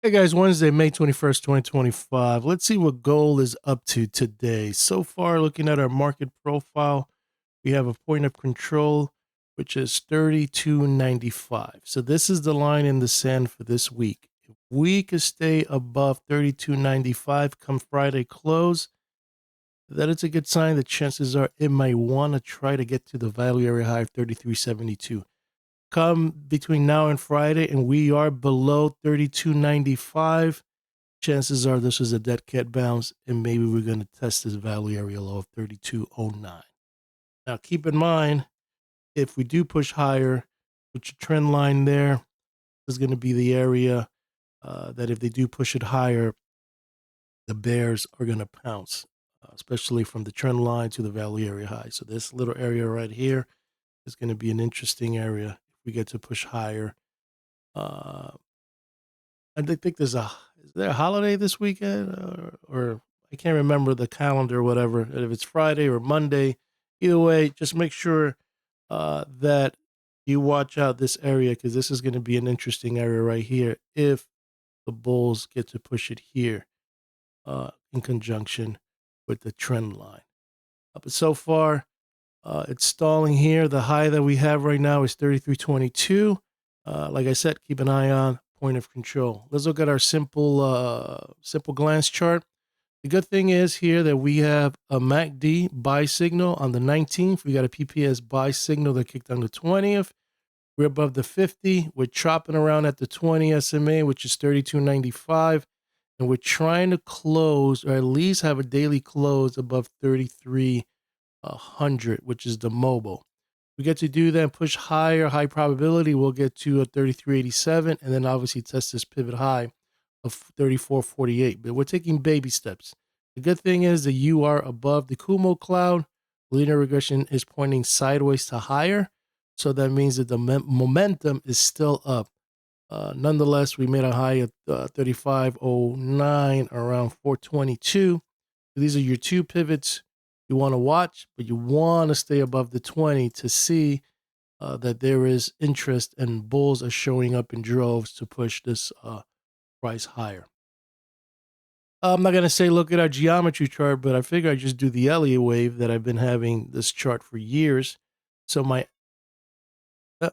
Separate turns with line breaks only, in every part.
Hey guys, Wednesday, May 21st, 2025. Let's see what gold is up to today. So far, looking at our market profile, we have a point of control, which is 32.95. So this is the line in the sand for this week. If we could stay above 32.95 come Friday close, that it's a good sign. The chances are it might want to try to get to the value area high of 33.72. Come between now and Friday, and we are below 32.95. Chances are this is a dead cat bounce, and maybe we're going to test this value area low of 32.09. Now, keep in mind, if we do push higher, with your trend line there, is going to be the area that if they do push it higher, the bears are going to pounce, especially from the trend line to the value area high. So this little area right here is going to be an interesting area if we get to push higher. Uh, I think is there a holiday this weekend, or I can't remember the calendar or whatever. If it's Friday or Monday, either way, just make sure that you watch out this area, because this is going to be an interesting area right here if the bulls get to push it here in conjunction with the trend line. But so far, it's stalling here. The high that we have right now is 33.22. Like I said, keep an eye on point of control. Let's look at our simple glance chart. The good thing is here that we have a MACD buy signal on the 19th. We got a PPS buy signal that kicked on the 20th. We're above the 50. We're chopping around at the 20 SMA, which is 32.95. And we're trying to close, or at least have a daily close above 3300, which is the mobile. We get to do that, push higher, high probability, we'll get to a 33.87, and then obviously test this pivot high of 34.48. But we're taking baby steps. The good thing is that you are above the Kumo cloud. Linear regression is pointing sideways to higher. So that means that the momentum is still up. Nonetheless, we made a high of 35.09 around 422. These are your two pivots you want to watch, but you want to stay above the 20 to see that there is interest, and bulls are showing up in droves to push this price higher. I'm not going to say look at our geometry chart, but I figure I just do the Elliott wave that I've been having this chart for years. So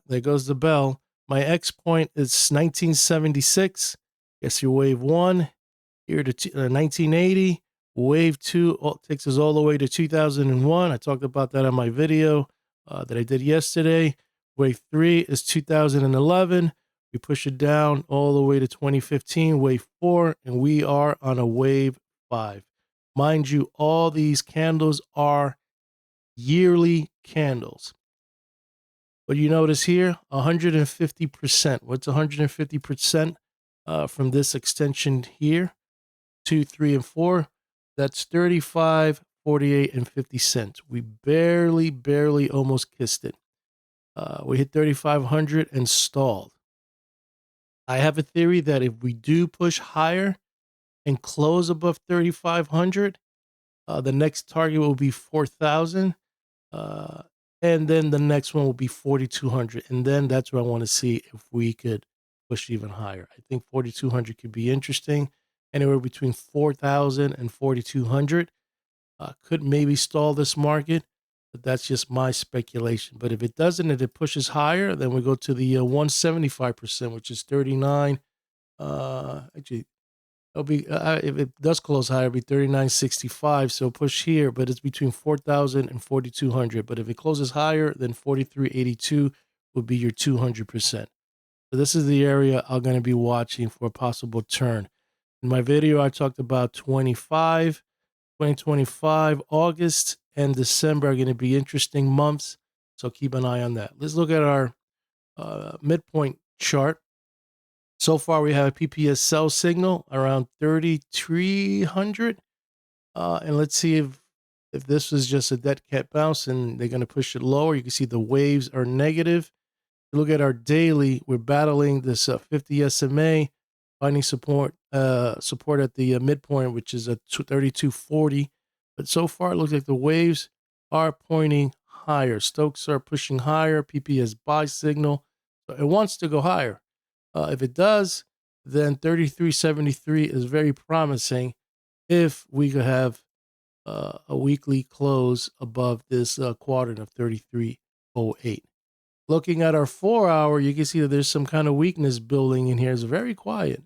there goes the bell. My X point is 1976. Guess your wave one here to 1980. Wave two takes us all the way to 2001. I talked about that on my video that I did yesterday. Wave three is 2011. We push it down all the way to 2015, wave four, and we are on a wave five. Mind you, all these candles are yearly candles. But you notice here, 150%. What's 150% from this extension here? 2, 3, and 4. That's 35, 48, and 50 cents. We barely almost kissed it. We hit 3,500 and stalled. I have a theory that if we do push higher and close above 3,500, the next target will be 4,000. And then the next one will be 4,200. And then that's where I want to see if we could push even higher. I think 4,200 could be interesting. Anywhere between 4,000 and 4,200 could maybe stall this market, but that's just my speculation. But if it doesn't, and it pushes higher, then we go to the 175%, which is 39. Actually, it'll be if it does close higher, it'll be 39.65. So push here, but it's between 4,000 and 4,200. But if it closes higher, then 43.82 would be your 200%. So this is the area I'm going to be watching for a possible turn. In my video, I talked about 2025, August and December are going to be interesting months. So keep an eye on that. Let's look at our midpoint chart. So far, we have a PPS sell signal around 3,300. And let's see if this is just a dead cat bounce and they're going to push it lower. You can see the waves are negative. Look at our daily. We're battling this 50 SMA, finding support at the midpoint, which is at 32.40. But so far, it looks like the waves are pointing higher. Stokes are pushing higher. PPS buy signal. So it wants to go higher. If it does, then 33.73 is very promising if we could have a weekly close above this quadrant of 33.08. Looking at our 4-hour, you can see that there's some kind of weakness building in here. It's very quiet,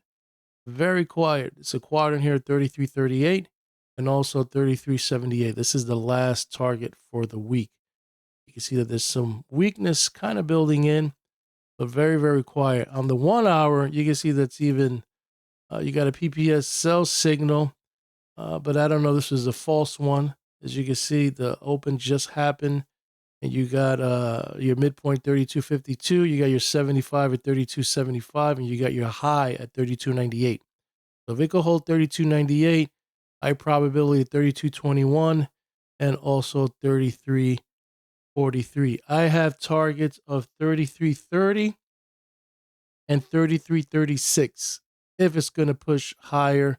very quiet. It's a quadrant here, 33.38 and also 33.78. This is the last target for the week. You can see that there's some weakness kind of building in, but very, very quiet. On the 1-hour, you can see that's even, you got a PPS sell signal, but I don't know, this is a false one. As you can see, the open just happened, and you got your midpoint 32.52, you got your 75 at 32.75, and you got your high at 32.98. So if it could hold 32.98, high probability at 32.21 and also 33.43. I have targets of 33.30 and 33.36 if it's going to push higher.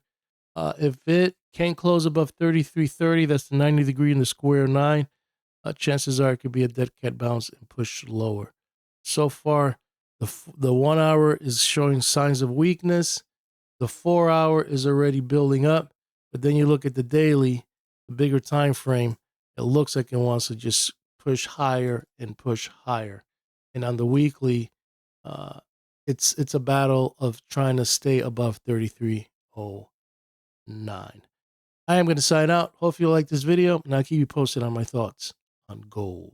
If it can't close above 33.30, that's the 90 degree in the square 9. Chances are it could be a dead cat bounce and push lower. So far, the 1-hour is showing signs of weakness. The 4-hour is already building up, but then you look at the daily, the bigger time frame, it looks like it wants to just push higher and push higher. And on the weekly, it's a battle of trying to stay above 33.09. I am going to sign out. Hope you like this video, and I'll keep you posted on my thoughts on gold.